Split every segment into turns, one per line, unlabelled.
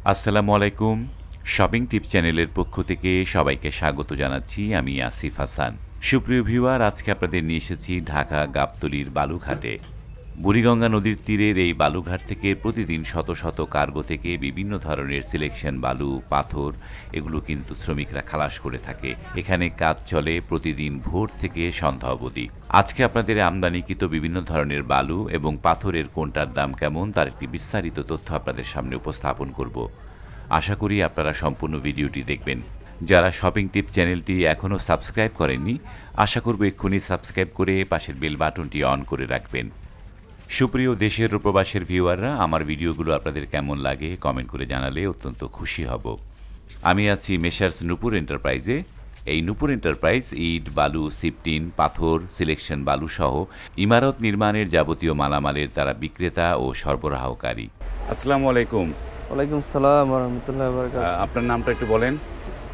আসসালামু আলাইকুম। Shopping tips চ্যানেলের পক্ষ থেকে সবাইকে স্বাগত জানাচ্ছি। আমি আসিফ হাসান। সুপ্রিয় ভিউয়ার, আজকে আপনাদের নিয়ে এসেছি ঢাকা গাবতলীর বালুঘাটে। বুড়িগঙ্গা নদীর তীরের এই বালুঘাট থেকে প্রতিদিন শত শত কার্গো থেকে বিভিন্ন ধরনের সিলেকশন বালু, পাথর এগুলো কিন্তু শ্রমিকরা খালাস করে থাকে। এখানে কাজ চলে প্রতিদিন ভোর থেকে সন্ধ্যা অবধি। আজকে আপনাদের আমদানিকৃত বিভিন্ন ধরনের বালু এবং পাথরের কোনটার দাম কেমন তার একটি বিস্তারিত তথ্য আপনাদের সামনে উপস্থাপন করব। আশা করি আপনারা সম্পূর্ণ ভিডিওটি দেখবেন। যারা শপিং টিপ চ্যানেলটি এখনও সাবস্ক্রাইব করেননি, আশা করব এক্ষুনি সাবস্ক্রাইব করে পাশের বেল বাটনটি অন করে রাখবেন। সুপ্রিয় দেশের ও প্রবাসের ভিউয়াররা, আমার ভিডিওগুলো আপনাদের কেমন লাগে কমেন্ট করে জানালে অত্যন্ত খুশি হব। আমি আছি মেসার্স নূপুর এন্টারপ্রাইজে। এই নূপুর এন্টারপ্রাইজ ইট, বালু, সিপটিন, পাথর, সিলেকশন বালু সহ ইমারত নির্মাণের যাবতীয় মালামালের তারা বিক্রেতা ও সরবরাহকারী। আসসালামু আলাইকুম।
ওয়ালাইকুম সালাম রহমতুল্লাহ বরকাত।
আপনার নামটা একটু বলেন।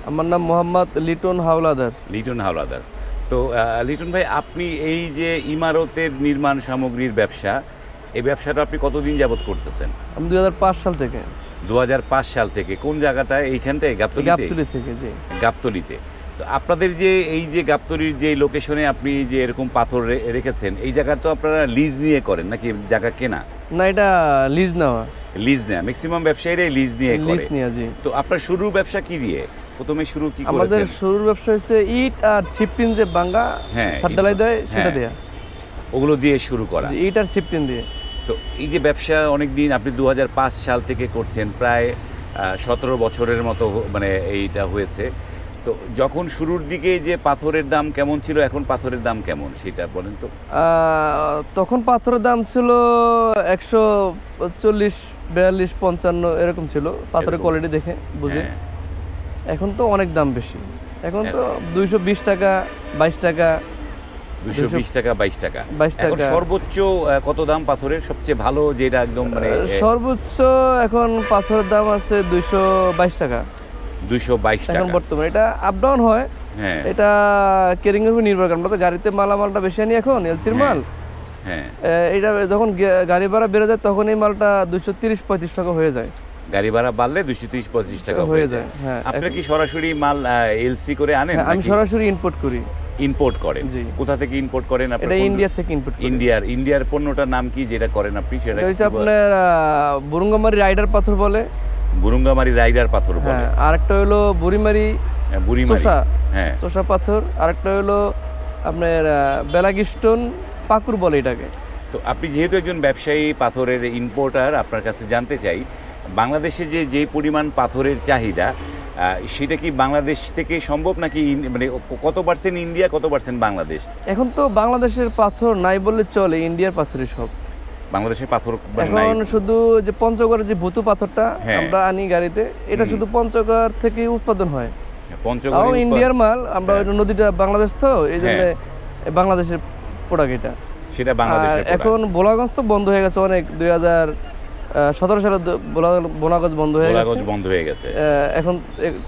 আমার নাম মোহাম্মদ লিটন হাওলাদার।
লিটন হাওলাদার। তো লিটন ভাই, আপনি এই যে ইমারতের নির্মাণ সামগ্রীর ব্যবসা, এই ব্যবসাটা আপনি কতদিন যাবত করতেছেন?
আমি 2005 সাল থেকে।
2005 সাল থেকে। কোন জায়গাটায়? এইখানটায়
গাবতলী থেকে। জি,
গাবতলীতে। তো আপনাদের যে এই যে গাবতলীর যে লোকেশনে আপনি যে এরকম পাথর রেখেছেন, এই জায়গা তো আপনারা লিজ নিয়ে করেন নাকি জায়গা কেনা?
না, এটা লিজ নেওয়া।
লিজ নেয়া, ম্যাক্সিমাম ব্যবসায়ীরাই লিজ নিয়ে করে।
লিজ নেওয়া, জি।
তো আপনার শুরুর ব্যবসা কি দিয়ে? প্রথমে শুরু কি করেছেন?
আমাদের শুরুর ব্যবসা হচ্ছে ইট আর সিপটিন, যে বাঙ্গা ছাদ ঢালাই দেয় সেটা দেয়া।
ওগুলো দিয়ে শুরু করা।
ইট আর সিপটিন দিয়ে।
তো এই যে ব্যবসা অনেক দিন আপনি 2005 সাল থেকে করছেন, প্রায় 17 বছরের মতো মানে এইটা হয়েছে। তো যখন শুরুর দিকে যে পাথরের দাম কেমন ছিল, এখন পাথরের দাম কেমন সেটা বলেন তো।
তখন পাথরের দাম ছিল 140, 42, 55 এরকম ছিল পাথরের কোয়ালিটি দেখে বুঝে। এখন তো অনেক দাম বেশি। এখন তো 220 টাকা, 22 টাকা।
220 টাকা, 22 টাকা। এখন সর্বোচ্চ কত দাম পাথরের? সবচেয়ে ভালো যেটা একদম মানে
সর্বোচ্চ এখন পাথরের দাম আছে 222 টাকা।
222 টাকা
এখন বর্তমানে। এটা আপ ডাউন হয়। এটা কেরিং এর উপর নির্ভর করে। আমরা তো গাড়িতে মালামালটা বেশি আনি এখন, এলসির মাল। এটা যখন গাড়ি ভাড়া বেড়ে যায় তখন এই মালটা 230-35 টাকা হয়ে যায়।
গাড়ি ভাড়া বাড়লে 230-35 টাকা হয়ে যায়। আপনি কি সরাসরি মাল এলসি করে আনেন?
আমি সরাসরি ইম্পোর্ট করি।
ইম্পোর্ট করেন? কোথা থেকে ইম্পোর্ট করেন আপনি?
এটা ইন্ডিয়া থেকে ইম্পোর্ট করি।
ইন্ডিয়ার পণ্যটার নাম কি যেটা করেন আপনি? সেটা
হচ্ছে আপনার বুরুঙ্গামারি রাইডার পাথর বলে।
বুরুঙ্গামারি রাইডার পাথর বলে।
আরেকটা হলো বুড়িমারি চোষা। চোষা পাথর। আরেকটা হলো আপনার বেলাগিস্টন পাকুর বলে এটাকে।
তো আপনি যেহেতু একজন ব্যবসায়ী, পাথরের ইম্পোর্টার, আপনার কাছে জানতে চাই, বাংলাদেশে যে পরিমাণ পাথরের চাহিদা, সেটা কি বাংলাদেশ থেকে সম্ভব নাকি মানে কত পার্সেন্ট ইন্ডিয়া, কত পার্সেন্ট বাংলাদেশ?
এখন তো বাংলাদেশের পাথর নাই বললে চলে, ইন্ডিয়ার পাথরই সব।
বাংলাদেশের পাথর
এখন শুধু যে পঞ্চগড়ের যে ভুতু পাথরটা আমরা আনি গাড়িতে, এটা শুধু পঞ্চগড় থেকে উৎপাদন হয়। পঞ্চগড় ইন্ডিয়ার মাল। আমরা নদীটা বাংলাদেশ, তো এই জন্য বাংলাদেশের প্রোডাক্ট এটা।
সেটা বাংলাদেশের।
এখন বোলাগঞ্জ তো বন্ধ হয়ে গেছে অনেক। 2017 সালে বোলাগঞ্জ বন্ধ হয়ে গেছে। এখন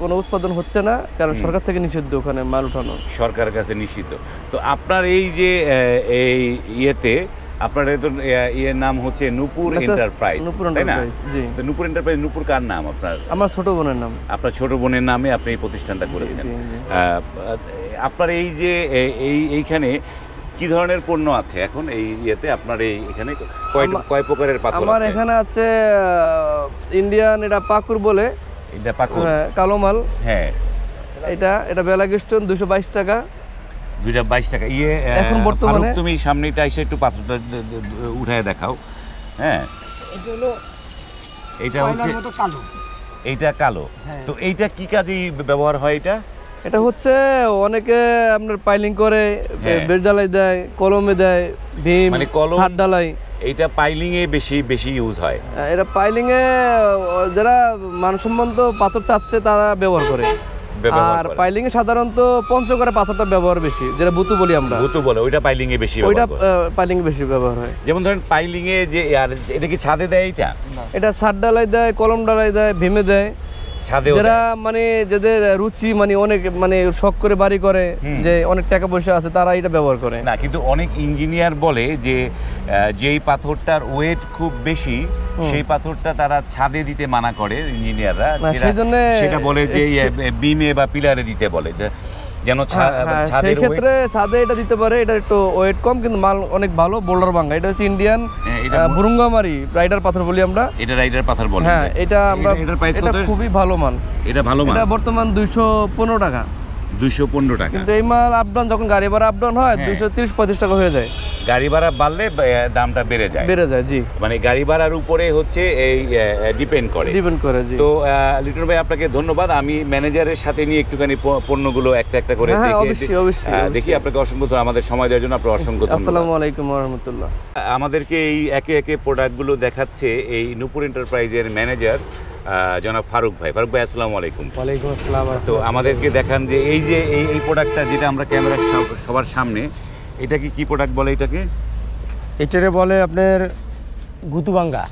কোনো উৎপাদন হচ্ছে না, কারণ সরকার থেকে নিষিদ্ধ ওখানে মাল উঠানো।
সরকারের কাছে নিষিদ্ধ। তো আপনার এই যে এই ইয়েতে আপনার ইয়ের নাম হচ্ছে নূপুর এন্টারপ্রাইজ, তাই না?
জি।
তো নূপুর এন্টারপ্রাইজ, নূপুর কার নাম? আপনার?
আমার ছোট বোনের নাম।
আপনার ছোট বোনের নামে আপনি এই প্রতিষ্ঠানটা করেছেন। আপনার এই যে এইখানে কি ধরনের পণ্য আছে এখন এই ইয়েতে? আপনার এখানে কয় প্রকারের পাথর?
আমার এখানে আছে ইন্ডিয়ান, এটা পাকুর বলে।
এটা পাকুর,
কালো মাল। এটা বেলাগিস্টন 222 টাকা।
222 টাকা।
এখন বর্তমানে
তুমি সামনেটা এসে একটু পাথরটা উঠায় দেখাও। এটা হচ্ছে কালো। এইটা কালো। তো এইটা কি কাজে ব্যবহার হয়?
এটা হচ্ছে অনেকে আপনার পাইলিং করে, বেড ঢালাই দেয়, কলমে দেয়, ভীম,
মানে কলম,
ছাদ ঢালাই।
এইটা পাইলিং এ বেশি ইউজ হয়।
এটা পাইলিং এ যারা মানসম্মত পাথর চাচ্ছে তারা ব্যবহার করে। আর পাইলিং এ সাধারণত পঞ্চগড়ের পাথরটা ব্যবহার বেশি, যেটা বুতু বলি আমরা।
বুতু বলে, ওইটা পাইলিং এ বেশি
ব্যবহার হয়। ওইটা পাইলিং এ বেশি ব্যবহার হয়।
যেমন ধরেন পাইলিং এ যে, আর এটা কি ছাদে দেয়? এটা
ছাদ ঢালাই দেয়, কলম ঢালাই দেয়, ভীমে দেয়। যারা মানে যাদের রুচি মানে অনেক মানে শখ করে বাড়ি করে, যে অনেক টাকা পয়সা আছে, তারা এটা ব্যবহার করে
না। কিন্তু অনেক ইঞ্জিনিয়ার বলে যে যেই পাথরটার ওয়েট খুব বেশি সেই পাথরটা তারা ছাদে দিতে মানা করে ইঞ্জিনিয়াররা, সেটা বলে যে বিমে বা পিলারে দিতে বলে, যে যেন
সেই ক্ষেত্রে ছাদে এটা দিতে পারে। এটা একটু ওয়েট কম কিন্তু মাল অনেক ভালো, বোল্ডার ভাঙা। এটা হচ্ছে ইন্ডিয়ান বুরুঙ্গামারি রাইডার পাথর বলি আমরা।
এটা রাইডার পাথর বলে।
হ্যাঁ, এটা আমরা এটা খুবই ভালো মান।
এটা ভালো মান।
এটা বর্তমান 215 টাকা।
215 টাকা।
কিন্তু এই মাল আপডাউন, যখন গাড়ি ভাড়া আপডাউন হয় 230-35 টাকা হয়ে যায়।
গাড়ি ভাড়া বাড়লে দামটা বেড়ে যায়।
জি,
মানে গাড়ি ভাড়ার উপরে হচ্ছে এই ডিপেন্ড করে। জি। তো লিটন ভাই আপনাকে ধন্যবাদ। আমি ম্যানেজারের সাথে নিয়ে একটুখানি পণ্যগুলো একটা করে দেখি। আপনাকে অসংখ্য ধন্যবাদ আমাদের সময় দেওয়ার জন্য। আপনার অসংখ্য ধন্যবাদ।
আসসালামু আলাইকুম ওয়া রাহমাতুল্লাহ।
আমাদেরকে এই একে প্রোডাক্টগুলো দেখাচ্ছে এই নূপুর এন্টারপ্রাইজের ম্যানেজার জনাব ফারুক ভাই। ফারুক ভাই, আসসালামু আলাইকুম।
ওয়ালাইকুম আসসালাম।
তো আমাদেরকে দেখান যে এই যে এই প্রোডাক্টটা যেটা আমরা ক্যামেরার সবার সামনে, এটা কি প্রোডাক্ট বলে এটাকে?
এটারে বলে আপনার গুতুভাঙ্গা।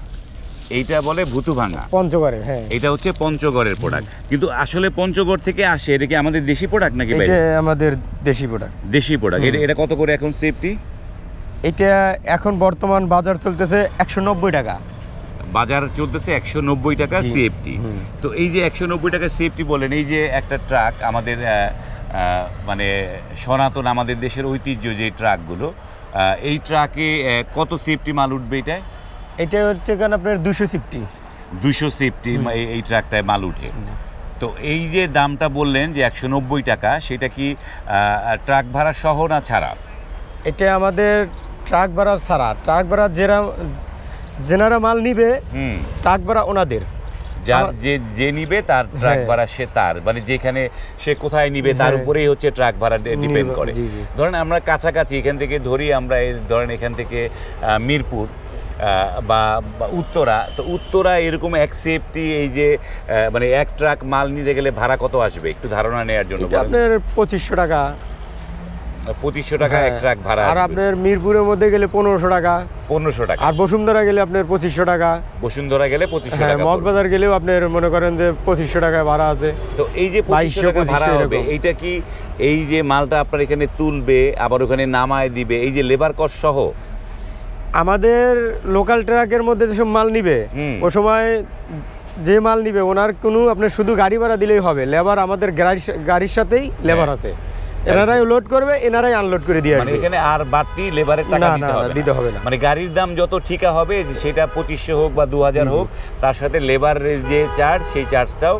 এইটা বলে ভুতুভাঙ্গা,
পঞ্চগড়ের। হ্যাঁ,
এটা হচ্ছে পঞ্চগড়ের প্রোডাক্ট। কিন্তু আসলে পঞ্চগড় থেকে আসে, এটা কি আমাদের দেশি প্রোডাক্ট নাকি ভাই?
এটা আমাদের দেশি প্রোডাক্ট।
দেশি প্রোডাক্ট। এটা কত করে এখন সেফটি?
এটা এখন বর্তমান বাজার চলতেছে 190 টাকা।
বাজার চলতেছে 190 টাকা সেফটি। তো এই যে 190 টাকা সেফটি বলেন, এই যে একটা ট্রাক আমাদের মানে সনাতন আমাদের দেশের ঐতিহ্য যে ট্রাকগুলো, এই ট্রাকে কত সেফটি মাল উঠবে?
এটা হচ্ছে কারণ আপনার
200 সেফটি এই ট্রাকটায় মাল উঠে। তো এই যে দামটা বললেন যে 190 টাকা, সেটা কি ট্রাক ভাড়া সহ না ছাড়া?
এটা আমাদের ট্রাক ভাড়া ছাড়া। ট্রাক ভাড়া যেনারা মাল নিবে ট্রাক ভাড়া ওনাদের,
যে নিবে তার ট্রাক ভাড়া সে তার, মানে যেখানে সে কোথায় নিবে তার উপরেই হচ্ছে ট্রাক ভাড়া ডিপেন্ড করে। ধরেন আমরা কাছাকাছি এখান থেকে ধরি, আমরা ধরেন এখান থেকে মিরপুর বা উত্তরা, তো উত্তরা এরকম এক সেফটি এই যে মানে এক ট্রাক মাল নিতে গেলে ভাড়া কত আসবে একটু ধারণা নেওয়ার জন্য?
আপনার 2500 টাকা।
2500 টাকা এক ট্রাক ভাড়া।
আর আপনার মিরপুরের মধ্যে গেলে 1500 টাকা।
1500 টাকা।
আর বসুন্ধরা গেলে আপনার 2500 টাকা।
বসুন্ধরা গেলে 2500 টাকা।
মগবাজার গেলেও আপনার মনে করেন যে 2500 টাকা ভাড়া আছে।
তো এই যে 2500 টাকা ভাড়া হবে, এইটা কি এই যে মালটা আপনার এখানে তুলবে আবার ওখানে নামায় দিবে, এই যে লেবার কস্ট সহ?
আমাদের লোকাল ট্রাকের মধ্যে যেসব মাল নিবে, ও সময় যে মাল নিবে ওনার কোনো আপনার শুধু গাড়ি ভাড়া দিলেই হবে। লেবার আমাদের গাড়ির সাথেই লেবার আছে, এনারাই লোড করবে, এনারাই আনলোড করে দিয়ে
মানে এখানে আর বাড়তি লেবারের টাকা দিতে হবে না। মানে গাড়ির দাম যত ঠিকা হবে, সেটা 2500 হোক বা 2000 হোক, তার সাথে লেবারের যে চার্জ সেই চার্জটাও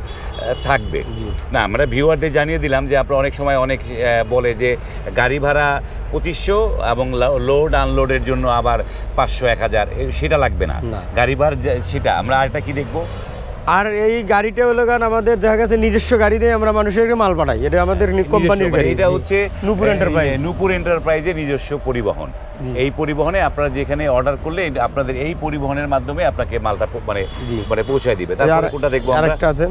থাকবে না। আমরা ভিউয়ারদের জানিয়ে দিলাম যে আপনারা অনেক সময় অনেক বলে যে গাড়ি ভাড়া 2500 এবং লোড আনলোডের জন্য আবার 500-1000, সেটা লাগবে না। গাড়ি ভাড়া সেটা আমরা আরেকটা কি দেখবো।
আর এই গাড়িটা হলো কারণ আমাদের দেখা গেছে নিজস্ব গাড়ি দিয়ে আমরা মানুষের মাল পাঠাই। এটা আমাদের কোম্পানির গাড়ি।
এটা হচ্ছে নূপুর এন্টারপ্রাইজের নিজস্ব পরিবহন। এই পরিবহনে আপনারা যেখানে অর্ডার করলে আপনাদের এই পরিবহনের মাধ্যমে আপনাকে মালটা মানে পৌঁছায় দিবে। তারপরে কোনটা দেখবো আমরা?
আরেকটা আছে।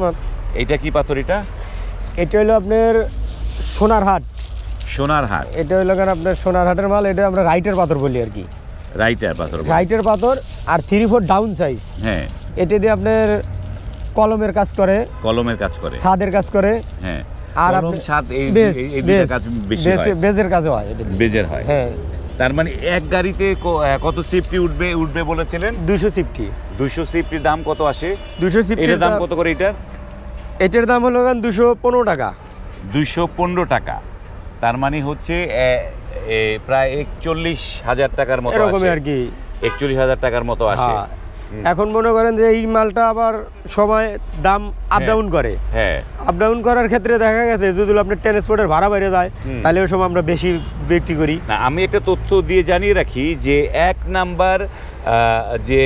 এটা কি পাথর? এটা
হলো আপনার সোনারহাট।
এটা
হলো কারণ আপনার সোনারহাটের মাল। এটা আমরা রাইটার পাথর বলি আর কি। রাইটার পাথর আর 3/4 ডাউন সাইজ। হ্যাঁ, এটা দিয়ে আপনার কলমের কাজ করে, ছাদের কাজ করে। হ্যাঁ, আর ছাদ এই দুইটা কাজ বেশি হয়। বেজের কাজও হয়। এটা
বেজের হয়। হ্যাঁ, তার মানে এক গাড়িতে কত সেফটি উঠবে বলেছিলেন?
200 সেফটি।
200 সেফটির দাম কত আসে?
200 সেফটির দাম
কত করে
এটার দাম হলো 215 টাকা।
215 টাকা। তার মানে হচ্ছে প্রায় 41,000 টাকার মতো
এরকমই আর কি।
41,000 টাকার মতো আসে।
এখন মনে করেন যে এই মালটা আবার সময় দাম আপ ডাউন করে। হ্যাঁ, আপ ডাউন করার ক্ষেত্রে দেখা গেছে যদি আপনার ট্রান্সপোর্টের ভাড়া বেড়ে যায়, তাহলে ওই সময় আমরা বেশি বিক্রি করি।
না, আমি একটা তথ্য দিয়ে জানিয়ে রাখি যে 1 নাম্বার যে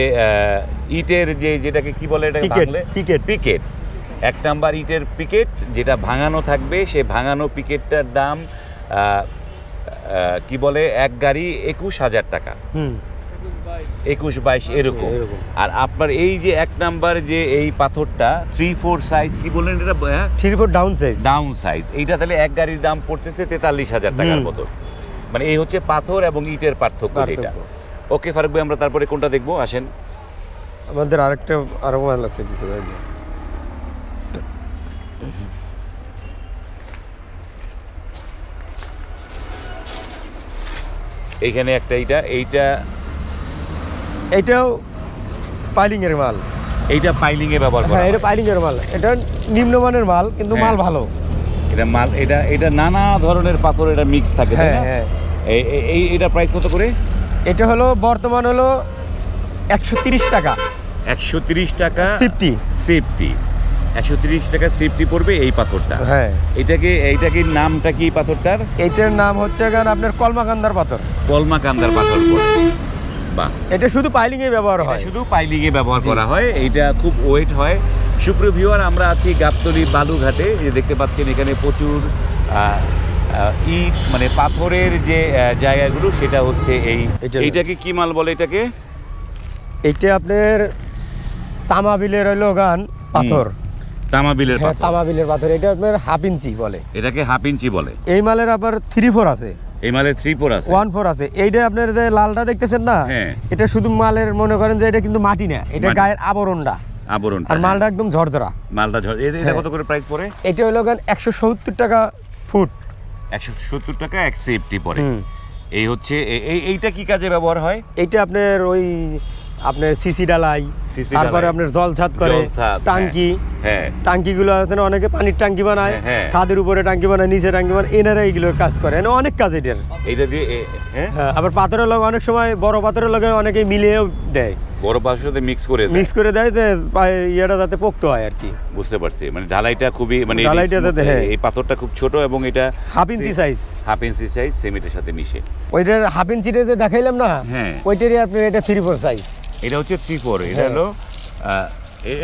ইটের যেটাকে কি বলে, এটা পিকেট 1 নাম্বার ইটের পিকেট যেটা ভাঙানো থাকবে, সে ভাঙানো পিকেটটার দাম কি বলে, এক গাড়ি 21,000 টাকা। 21-22 এরকম। আর আপনার এই যে 1 নাম্বার যে এই পাথরটা 3/4 সাইজ, কি বললেন এটা?
3/4 ডাউন
সাইজ। এইটা তাহলে এক গাড়ির দাম পড়তেছে 43,000 টাকার মতো। মানে এই হচ্ছে পাথর এবং ইটের পার্থক্য যেটা। ওকে ফারুক ভাই, আমরা তারপরে কোনটা দেখবো? আসেন।
আমাদের আরো মাল আছে কিছু।
এইখানে একটা
এইটাও পাইলিং এর মাল।
এইটা পাইলিং এ ব্যবহার করা
হ্যাঁ,
হয়।
এটা পাইলিং এর মাল, এটা নিম্নমানের মাল কিন্তু মাল ভালো।
এটা নানা ধরনের পাথর এটা মিক্স থাকে, তাই না?
হ্যাঁ।
এটা প্রাইস কত করে?
এটা হলো বর্তমান হলো 130 টাকা।
130 টাকা
সেফটি
130 টাকা সেফটি পড়বে এই পাথরটা।
হ্যাঁ।
এইটাকে নামটা কি পাথরটার?
এটার নাম হচ্ছে আপনার কলমাকান্দার পাথর।
কলমাকান্দার পাথর পড়ে। বাহ,
এটা শুধু পাইলিং এ ব্যবহার হয়।
শুধু পাইলিং এ ব্যবহার করা হয়। এইটা খুব ওয়েট হয়। সুপ্রিয় ভিউয়ার, আমরা আছি গাবতলী বালুঘাটে। এই দেখতে পাচ্ছেন এখানে প্রচুর ইট মানে পাথরের যে জায়গাগুলো, সেটা হচ্ছে এইটাকে কি মাল বলে?
এটা আপনার তামাবিলের হইলো পাথর।
তামাবিলের পাথর।
তামাবিলের পাথর, এটা আপনার 1/2 ইঞ্চি বলে।
এটাকে 1/2 ইঞ্চি বলে।
এই মালের আবার 3/4 আছে।
এই মালের 3/4 আছে,
1/4 আছে। এইটা আপনার যে লালটা দেখতেছেন না,
হ্যাঁ,
এটা শুধু মালের মনে করেন যে এটা কিন্তু মাটি না, এটা গায়ের আবরণটা। আর মালটা একদম ঝরঝরা।
এটা কত করে প্রাইস পড়ে?
এটা হলো 170 টাকা ফুট।
170 টাকা এক সেফটি পড়ে। এই হচ্ছে এইটা কি কাজে ব্যবহার হয়?
এইটা আপনার সিসি ডালাই, তারপরে আপনার জল ছাদ করে, টাঙ্কি, টাঙ্কিগুলো আছে না, অনেকে পানির টাঙ্কি বানায়, ছাদের উপরে টাঙ্কি বানায়, নিচে টাঙ্কি বানায়, এনারা এইগুলোর কাজ করে, অনেক কাজ এটার।
এইটা দিয়ে
হ্যাঁ, আবার পাথরের লগে অনেক সময় বড় পাথরের লগে অনেকে মিলিয়েও দেয়,
বড় পাথরের সাথে মিক্স করে
দেয় যে ইয়েটা যাতে পোক্ত হয় আর কি।
বুঝতে পারছি, মানে ঢালাইটা খুবই এই পাথরটা খুব ছোট এবং এটা
1/2 ইঞ্চি সাইজ।
1/2 ইঞ্চি সাইজ সিমেন্টের সাথে মিশে।
ওইটার 1/2 ইঞ্চিটা যে দেখাইলাম না, ওইটারই আপনার এটা 3/4 সাইজ।
এটা হচ্ছে 3/4। এটা হলো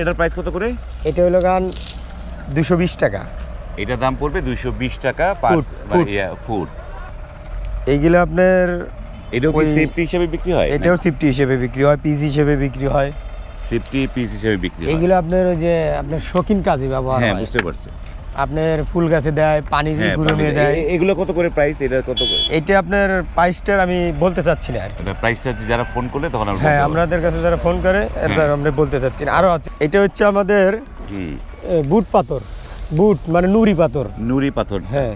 এটার প্রাইস কত করে?
এটা হলো 220 টাকা।
এটার দাম পড়বে 220 টাকা পার ফুট।
এইগুলো আপনার
এটাও কি সেফটি হিসেবে বিক্রি হয়?
এটাও সেফটি হিসেবে বিক্রি হয়, পিস হিসেবে বিক্রি হয়।
সেফটি পিস হিসেবে বিক্রি হয়।
এইগুলো আপনার ওই যে আপনার শৌখিন কাজে ব্যবহার হয়।
হ্যাঁ, বুঝতে পারছি।
আপনার ফুল গাছে দেয়, পানির গুঁড়ো দেয়।
এগুলো কত করে প্রাইস? এটা কত করে?
এটা আপনার প্রাইসটা আমি বলতে চাচ্ছি না আর কি।
এটা প্রাইসটা যারা ফোন করলে তখন আমরা
হ্যাঁ, আমাদের কাছে যারা ফোন করে এরপর আমরা বলতে চাচ্ছি না। আরো আছে, এটা হচ্ছে আমাদের বুট পাথর। বুট মানে নুড়ি পাথর। হ্যাঁ।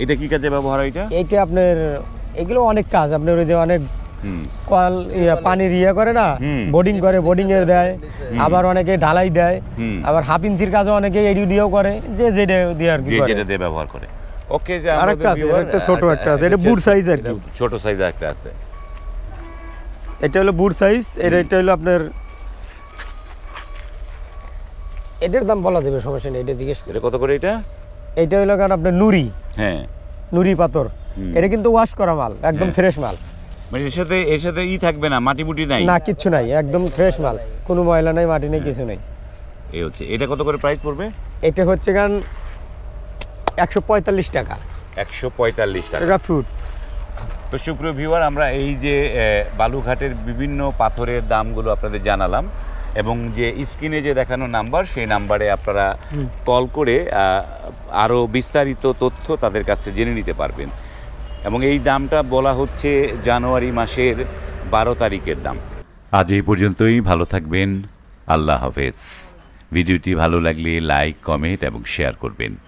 এটা কি কাজে ব্যবহার হয়?
এটা আপনার এগুলো অনেক কাজ, আপনার ওই যে অনেক কল পানির করে না, বোর্ডিং করে, বোর্ডিং এর দেয়, আবার অনেকে ঢালাই দেয়, আবার 1/2 ইঞ্চির কাজে অনেকে এডি দিয়েও করে, যে যেটা দিয়ে আর কি
যেটা দিয়ে ব্যবহার করে। ওকে, যে
আরেকটা আছে, একটা ছোট একটা আছে, এটা বুট সাইজ আর কি,
ছোট সাইজ একটা আছে।
এটা হলো বুট সাইজ। এটা হলো আপনার, এটার দাম বলা যাবে, সমস্যা নেই, এটা জিজ্ঞেস করে।
কত করে এটা?
এটা হলো আপনার নুড়ি।
হ্যাঁ,
নুড়ি পাথর। এটা কিন্তু ওয়াশ করা মাল, একদম ফ্রেশ মাল।
মানে এর সাথে থাকবে না, মাটি মুটি নাই
না, কিচ্ছু নাই, একদম ফ্রেশ মাল, কোনো ময়লা নাই, মাটি নেই, কিছু নেই।
এই হচ্ছে। এটা কত করে প্রাইস পড়বে?
এটা হচ্ছে 145 টাকা।
145 টাকা
ফুট।
তো সুপ্রিয় ভিউয়ার, আমরা এই যে বালুঘাটের বিভিন্ন পাথরের দামগুলো আপনাদের জানালাম, এবং যে স্ক্রিনে যে দেখানো নাম্বার, সেই নাম্বারে আপনারা কল করে আরও বিস্তারিত তথ্য তাদের কাছে জেনে নিতে পারবেন। এবং এই দামটা বলা হচ্ছে জানুয়ারি মাসের 12 তারিখের দাম। আজ এই পর্যন্তই। ভালো থাকবেন। আল্লাহ হাফেজ। ভিডিওটি ভালো লাগলে লাইক, কমেন্ট এবং শেয়ার করবেন।